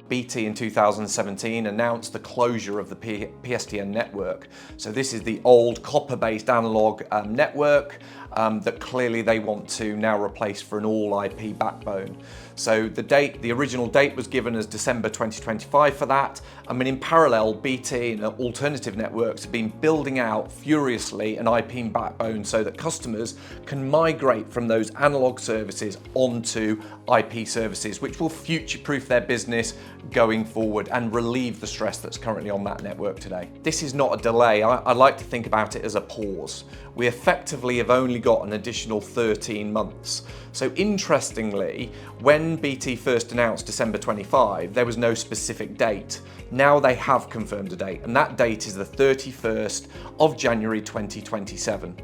BT in 2017 announced the closure of the PSTN network. So this is the old copper-based analog network that clearly they want to now replace for an all IP backbone. So the original date was given as December 2025 for that. I mean, in parallel, BT and alternative networks have been building out furiously an IP backbone so that customers can migrate from those analog services onto IP services, which will future-proof their business going forward and relieve the stress that's currently on that network today. This is not a delay. I like to think about it as a pause. We effectively have only got an additional 13 months. So interestingly, when BT first announced December 25, there was no specific date. Now they have confirmed a date, and that date is the 31st of January 2027.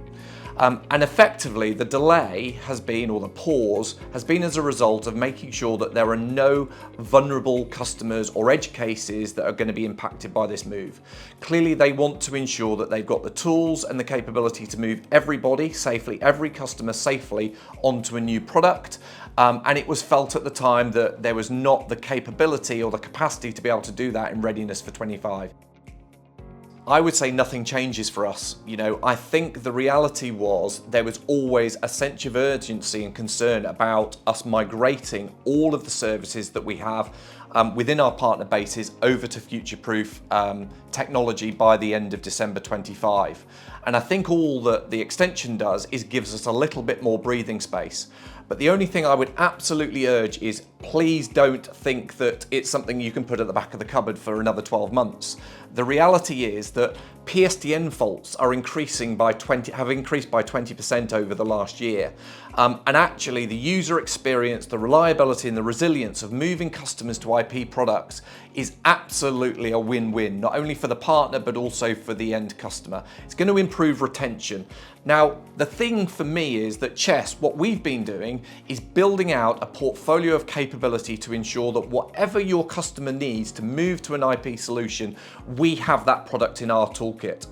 And effectively, the delay has been, or the pause, has been as a result of making sure that there are no vulnerable customers or edge cases that are going to be impacted by this move. Clearly, they want to ensure that they've got the tools and the capability to move everybody safely, every customer safely onto a new product. And it was felt at the time that there was not the capability or the capacity to be able to do that in readiness for 25. I would say nothing changes for us. You know, I think the reality was there was always a sense of urgency and concern about us migrating all of the services that we have within our partner bases over to future-proof technology by the end of December 25. And I think all that the extension does is gives us a little bit more breathing space. But the only thing I would absolutely urge is please don't think that it's something you can put at the back of the cupboard for another 12 months. The reality is that PSTN faults are have increased by 20% over the last year. And actually the user experience, the reliability and the resilience of moving customers to IP products is absolutely a win-win, not only for the partner, but also for the end customer. It's going to improve retention. Now, the thing for me is that Chess, what we've been doing is building out a portfolio of capability to ensure that whatever your customer needs to move to an IP solution, we have that product in our toolkit.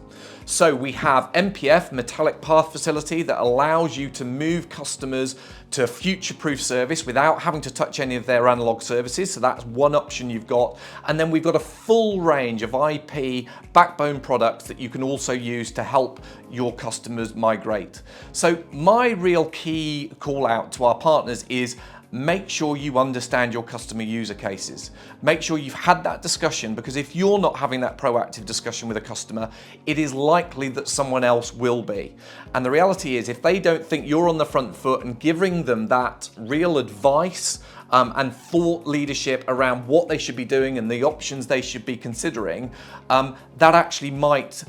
So we have MPF, Metallic Path Facility, that allows you to move customers to a future-proof service without having to touch any of their analog services. So that's one option you've got. And then we've got a full range of IP backbone products that you can also use to help your customers migrate. So my real key call out to our partners is make sure you understand your customer user cases. Make sure you've had that discussion, because if you're not having that proactive discussion with a customer, it is likely that someone else will be. And the reality is, if they don't think you're on the front foot and giving them that real advice and thought leadership around what they should be doing and the options they should be considering, that actually might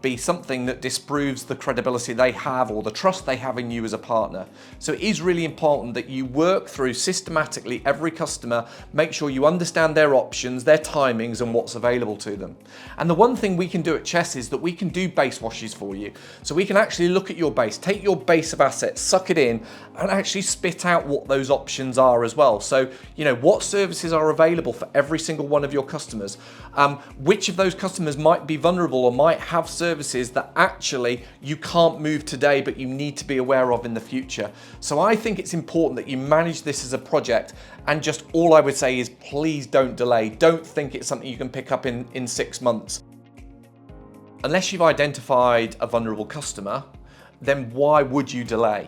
be something that disproves the credibility they have or the trust they have in you as a partner. So it is really important that you work through systematically every customer, make sure you understand their options, their timings and what's available to them. And the one thing we can do at Chess is that we can do base washes for you. So we can actually look at your base, take your base of assets, suck it in and actually spit out what those options are as well. So, you know, what services are available for every single one of your customers? Which of those customers might be vulnerable or might have services that actually you can't move today, but you need to be aware of in the future. So I think it's important that you manage this as a project, and just all I would say is please don't delay. Don't think it's something you can pick up in 6 months. Unless you've identified a vulnerable customer, then why would you delay?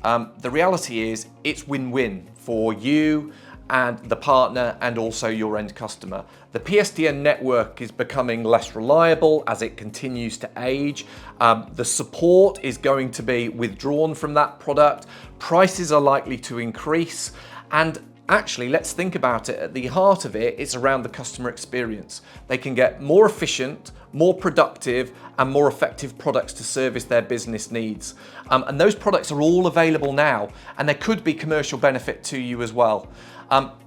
The reality is it's win-win for you and the partner and also your end customer. The PSTN network is becoming less reliable as it continues to age. The support is going to be withdrawn from that product. Prices are likely to increase. And actually, let's think about it. At the heart of it, it's around the customer experience. They can get more efficient, more productive, and more effective products to service their business needs. And those products are all available now, and there could be commercial benefit to you as well.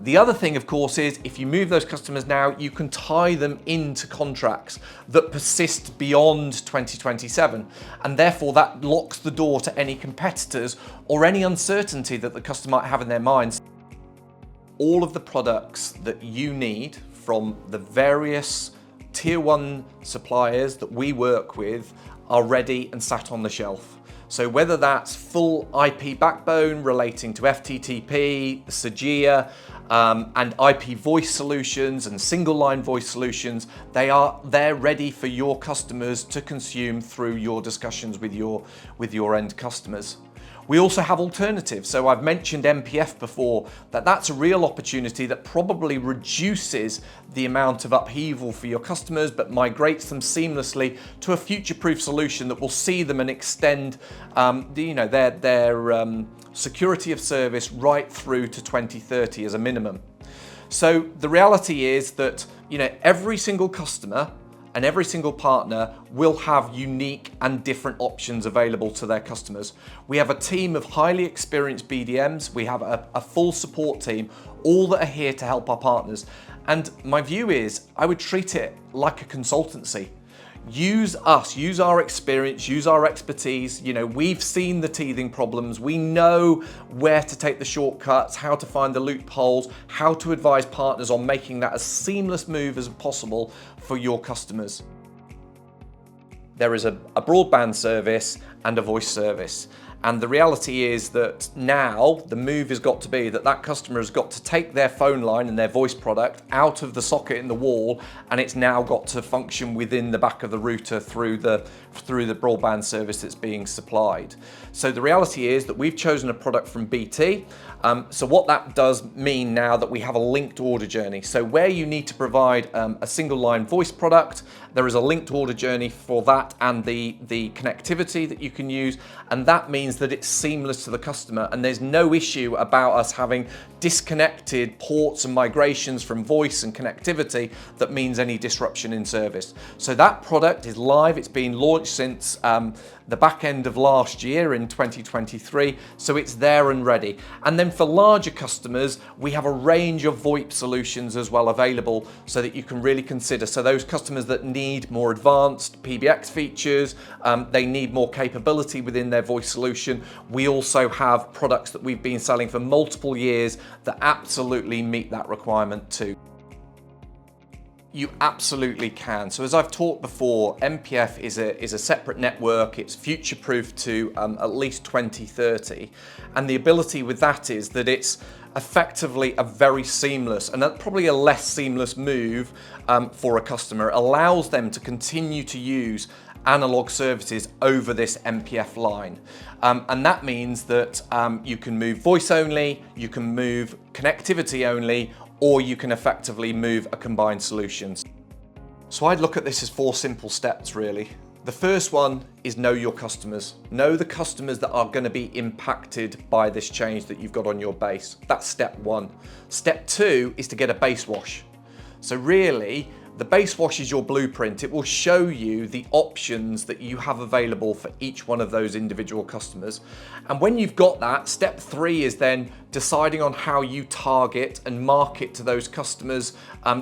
The other thing, of course, is if you move those customers now, you can tie them into contracts that persist beyond 2027. And therefore that locks the door to any competitors or any uncertainty that the customer might have in their minds. All of the products that you need from the various tier 1 suppliers that we work with are ready and sat on the shelf. So whether that's full IP backbone relating to FTTP, SAGIA, and IP voice solutions and single line voice solutions, they're ready for your customers to consume through your discussions with your end customers. We also have alternatives. So I've mentioned MPF before, that's a real opportunity that probably reduces the amount of upheaval for your customers, but migrates them seamlessly to a future-proof solution that will see them and extend their security of service right through to 2030 as a minimum. So the reality is that every single customer and every single partner will have unique and different options available to their customers. We have a team of highly experienced BDMs, we have a full support team, all that are here to help our partners. And my view is, I would treat it like a consultancy. Use us, use our experience, use our expertise. We've seen the teething problems. We know where to take the shortcuts, how to find the loopholes, how to advise partners on making that as seamless move as possible for your customers. There is a broadband service and a voice service. And the reality is that now the move has got to be that customer has got to take their phone line and their voice product out of the socket in the wall, and it's now got to function within the back of the router through the broadband service that's being supplied. So the reality is that we've chosen a product from BT. So what that does mean now that we have a linked order journey. So where you need to provide a single line voice product, there is a linked order journey for that and the connectivity that you can use, and that means that it's seamless to the customer, and there's no issue about us having disconnected ports and migrations from voice and connectivity that means any disruption in service. So that product is live. It's been launched since the back end of last year in 2023, so it's there and ready. And then for larger customers, we have a range of VoIP solutions as well available so that you can really consider. So those customers that need more advanced PBX features, they need more capability within their voice solution. We also have products that we've been selling for multiple years that absolutely meet that requirement too. You absolutely can. So as I've talked before, MPF is a separate network. It's future-proof to at least 2030. And the ability with that is that it's effectively a very seamless and probably a less seamless move for a customer. It allows them to continue to use analog services over this MPF line. And that means that you can move voice only, you can move connectivity only, or you can effectively move a combined solution. So I'd look at this as 4 simple steps really. The first one is know your customers. Know the customers that are going to be impacted by this change that you've got on your base. That's step 1. Step 2 is to get a base wash. So really, the base wash is your blueprint. It will show you the options that you have available for each one of those individual customers. And when you've got that, step 3 is then deciding on how you target and market to those customers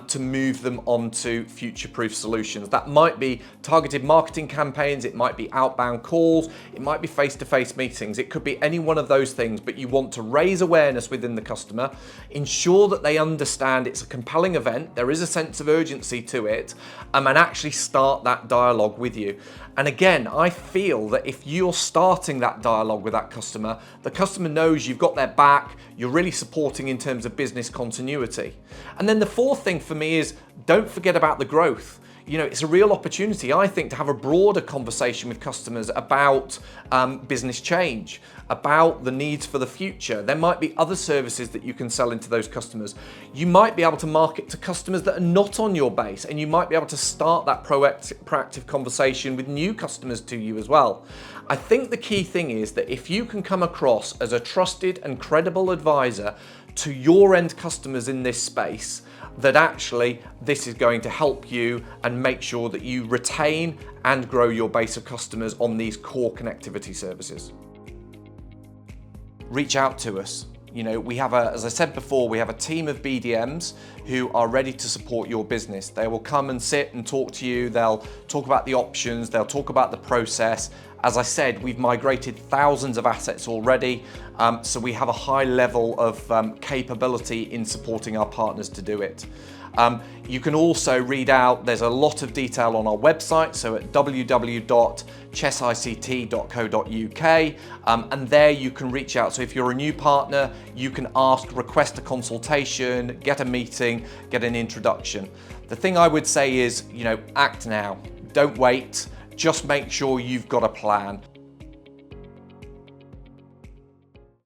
to move them onto future-proof solutions. That might be targeted marketing campaigns, it might be outbound calls, it might be face-to-face meetings, it could be any one of those things, but you want to raise awareness within the customer, ensure that they understand it's a compelling event, there is a sense of urgency to it, and actually start that dialogue with you. And again, I feel that if you're starting that dialogue with that customer, the customer knows you've got their back, you're really supporting in terms of business continuity. And then the 4th thing for me is don't forget about the growth. It's a real opportunity, I think, to have a broader conversation with customers about business change, about the needs for the future. There might be other services that you can sell into those customers. You might be able to market to customers that are not on your base, and you might be able to start that proactive conversation with new customers to you as well. I think the key thing is that if you can come across as a trusted and credible advisor to your end customers in this space, that actually this is going to help you and make sure that you retain and grow your base of customers on these core connectivity services. Reach out to us. We have as I said before, we have a team of BDMs who are ready to support your business. They will come and sit and talk to you. They'll talk about the options, they'll talk about the process. As I said, we've migrated thousands of assets already, so we have a high level of capability in supporting our partners to do it. You can also read out, there's a lot of detail on our website, so at www.chessict.co.uk, and there you can reach out. So if you're a new partner, you can request a consultation, get a meeting, get an introduction. The thing I would say is, act now, don't wait. Just make sure you've got a plan.